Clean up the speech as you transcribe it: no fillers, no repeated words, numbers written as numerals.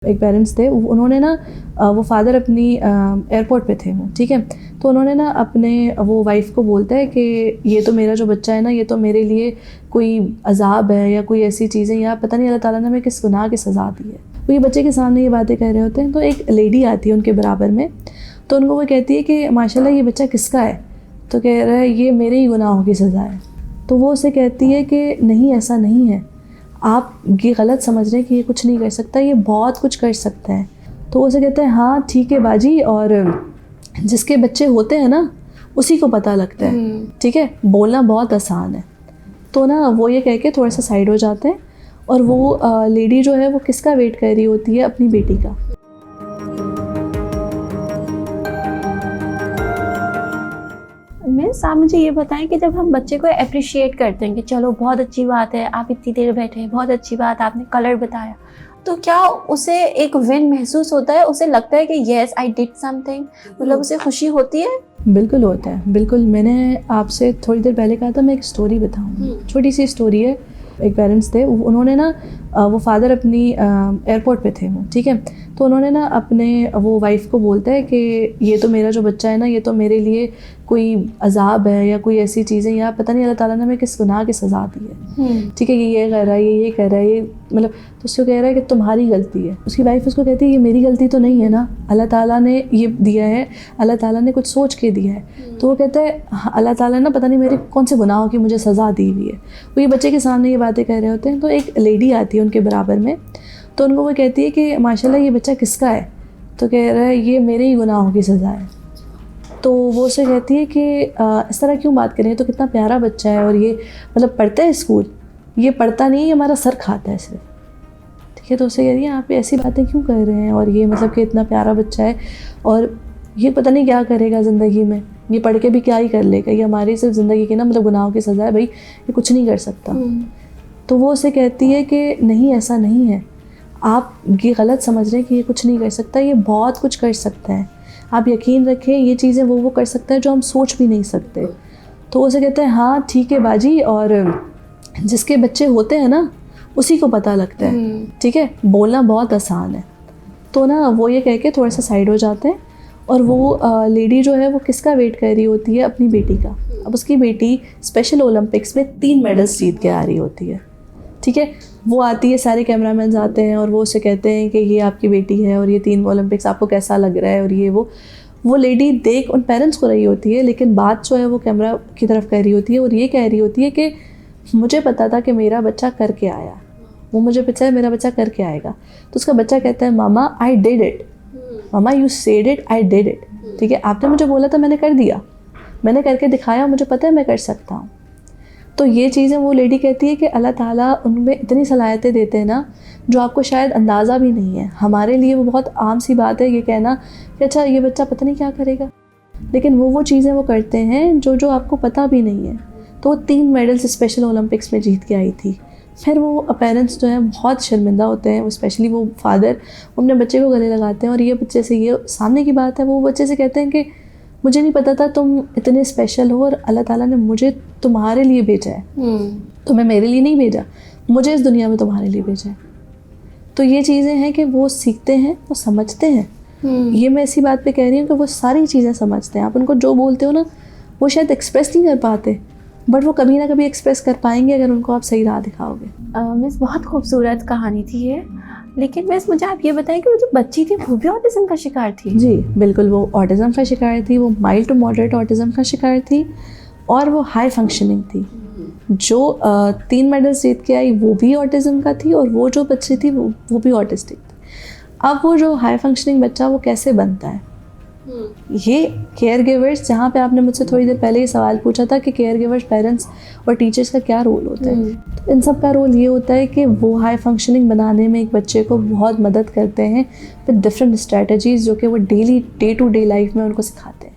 एक पेरेंट्स थे, उन्होंने ना वो फादर अपनी एयरपोर्ट पे थे वो, ठीक है। तो उन्होंने ना अपने वो वाइफ को बोलता है कि ये तो मेरा जो बच्चा है ना, ये तो मेरे लिए कोई अजाब है या कोई ऐसी चीज़ें, या पता नहीं अल्लाह ताला ने हमें किस गुनाह की सज़ा दी है। वो ये बच्चे के सामने ये बातें कह रहे होते हैं, तो एक लेडी आती है उनके बराबर में, तो उनको वो कहती है कि माशाल्लाह ये बच्चा किसका है? तो कह रहा है ये मेरे ही गुनाहों की सज़ा है। तो वो उसे कहती है कि नहीं, ऐसा नहीं है, आप ये गलत समझ रहे हैं कि ये कुछ नहीं कर सकता, ये बहुत कुछ कर सकता है। तो वो उसे कहते हैं हाँ ठीक है बाजी, और जिसके बच्चे होते हैं ना उसी को पता लगता है, ठीक है, बोलना बहुत आसान है। तो ना वो ये कह के थोड़ा सा साइड हो जाते हैं, और वो लेडी जो है वो किसका वेट कर रही होती है? अपनी बेटी का। मिस, आप मुझे ये बताएं कि जब हम बच्चे को अप्रिशिएट करते हैं कि चलो बहुत अच्छी बात है, आप इतनी देर बैठे, बहुत अच्छी बात, आपने कलर बताया, तो क्या उसे एक विन महसूस होता है? उसे लगता है कि येस आई डिड समथिंग, मतलब उसे खुशी होती है? बिल्कुल होता है, बिल्कुल। मैंने आपसे थोड़ी देर पहले कहा था मैं एक स्टोरी बताऊँ, छोटी सी स्टोरी है। एक पेरेंट्स थे, उन्होंने ना वो फादर अपनी एयरपोर्ट पे थे वो, ठीक है। तो उन्होंने ना अपने वो वाइफ को बोलता है कि ये तो मेरा जो बच्चा है ना, ये तो मेरे लिए कोई अजाब है या कोई ऐसी चीज़ें, या पता नहीं अल्लाह ताला ने हमें किस गुनाह की सज़ा दी है, ठीक है, ये कर रहा है, ये कर रहा है, ये मतलब। तो उसको कह रहा है कि तुम्हारी गलती है। उसकी वाइफ उसको कहती है ये मेरी गलती तो नहीं है ना, अल्लाह ताला ने ये दिया है, अल्लाह ताला ने कुछ सोच के दिया है। तो वो कहता है हाँ, अल्लाह ताला ने पता नहीं मेरे कौन से गुनाहों की मुझे सज़ा दी हुई है। वो ये बच्चे के सामने ये बातें कह रहे होते हैं, तो एक लेडी आती है उनके बराबर में, तो उनको वो कहती है कि माशाल्लाह ये बच्चा किसका है? तो कह रहा है ये मेरे ही गुनाहों की सज़ा है। तो वो उसे कहती है कि इस तरह क्यों बात करें, तो कितना प्यारा बच्चा है, और ये मतलब पढ़ता है स्कूल, ये पढ़ता नहीं है, ये हमारा सर खाता है सिर्फ, ठीक है। तो उसे कह रही है आप ऐसी बातें क्यों कर रहे हैं, और ये मतलब कि इतना प्यारा बच्चा है, और ये पता नहीं क्या करेगा ज़िंदगी में, ये पढ़ के भी क्या ही कर लेगा, ये हमारी सिर्फ ज़िंदगी की ना मतलब गुनाहों की सज़ा है भाई, ये कुछ नहीं कर सकता। तो वो उसे कहती है कि नहीं, ऐसा नहीं है, आप ये गलत समझ रहे हैं कि ये कुछ नहीं कर सकता, ये बहुत कुछ कर सकता है, आप यकीन रखें, ये चीज़ें वो कर सकता है जो हम सोच भी नहीं सकते। तो उसे कहते हैं हाँ ठीक है बाजी, और जिसके बच्चे होते हैं ना उसी को पता लगता है, ठीक है, बोलना बहुत आसान है। तो ना वो ये कह के थोड़ा सा साइड हो जाते हैं, और वो लेडी जो है वो किसका वेट कर रही होती है? अपनी बेटी का। अब उसकी बेटी स्पेशल ओलंपिक्स में 3 मेडल्स जीत के आ रही होती है, ठीक है। वो आती है, सारे कैमरामैन आते हैं, और वो उससे कहते हैं कि ये आपकी बेटी है, और ये 3 ओलंपिक्स आपको कैसा लग रहा है, और ये वो लेडी देख उन पेरेंट्स को रही होती है, लेकिन बात जो है वो कैमरा की तरफ कह रही होती है, और ये कह रही होती है कि मुझे पता था कि मेरा बच्चा करके आया, वो मुझे पता है मेरा बच्चा करके आएगा। तो उसका बच्चा कहता है mama I did it, mama you said it, I did it, ठीक है, आपने मुझे बोला था, मैंने कर दिया, मैंने करके दिखाया, मुझे पता है मैं कर सकता हूँ। तो ये चीज़ें वो लेडी कहती है कि अल्लाह ताला उनमें इतनी सलाहियतें देते हैं ना, जो आपको शायद अंदाज़ा भी नहीं है। हमारे लिए वो बहुत आम सी बात है ये कहना कि अच्छा ये बच्चा पता नहीं क्या करेगा, लेकिन वो चीज़ें वो करते हैं जो आपको पता भी नहीं है। तो वो 3 मेडल्स स्पेशल ओलंपिक्स में जीत के आई थी। फिर वो पेरेंट्स जो हैं बहुत शर्मिंदा होते हैं, वो स्पेशली वो फादर अपने बच्चे को गले लगाते हैं, और ये बच्चे से, ये सामने की बात है, वो बच्चे से कहते हैं कि मुझे नहीं पता था तुम इतने स्पेशल हो, और अल्लाह ताला ने मुझे तुम्हारे लिए भेजा है, तुम्हें मेरे लिए नहीं भेजा, मुझे इस दुनिया में तुम्हारे लिए भेजा है। तो ये चीज़ें हैं कि वो सीखते हैं, वो समझते हैं। ये मैं इसी बात पे कह रही हूँ कि वो सारी चीज़ें समझते हैं। आप उनको जो बोलते हो ना, वो शायद एक्सप्रेस नहीं कर पाते, बट वो कभी ना कभी एक्सप्रेस कर पाएंगे अगर उनको आप सही राह दिखाओगे। मिस, बहुत खूबसूरत कहानी थी ये, लेकिन मिस मुझे आप ये बताएं कि वो जो बच्ची थी वो भी ऑटिज़म का शिकार थी? जी बिल्कुल, वो ऑटिज़म का शिकार थी, वो माइल्ड टू मॉडरेट ऑटिज़म का शिकार थी, और वो हाई फंक्शनिंग थी। जो 3 मेडल्स जीत के आई वो भी ऑटिज़म का थी, और वो जो बच्ची थी वो भी ऑटिस्टिक थी। अब वो जो हाई फंक्शनिंग बच्चा वो कैसे बनता है? ये केयर गिवर्स, जहाँ पे आपने मुझसे थोड़ी देर पहले ये सवाल पूछा था कि केयर गिवर्स, पेरेंट्स और टीचर्स का क्या रोल होता है, तो इन सब का रोल ये होता है कि वो हाई फंक्शनिंग बनाने में एक बच्चे को बहुत मदद करते हैं विद डिफरेंट स्ट्रेटजीज़, जो कि वो daily day to day life में उनको सिखाते हैं।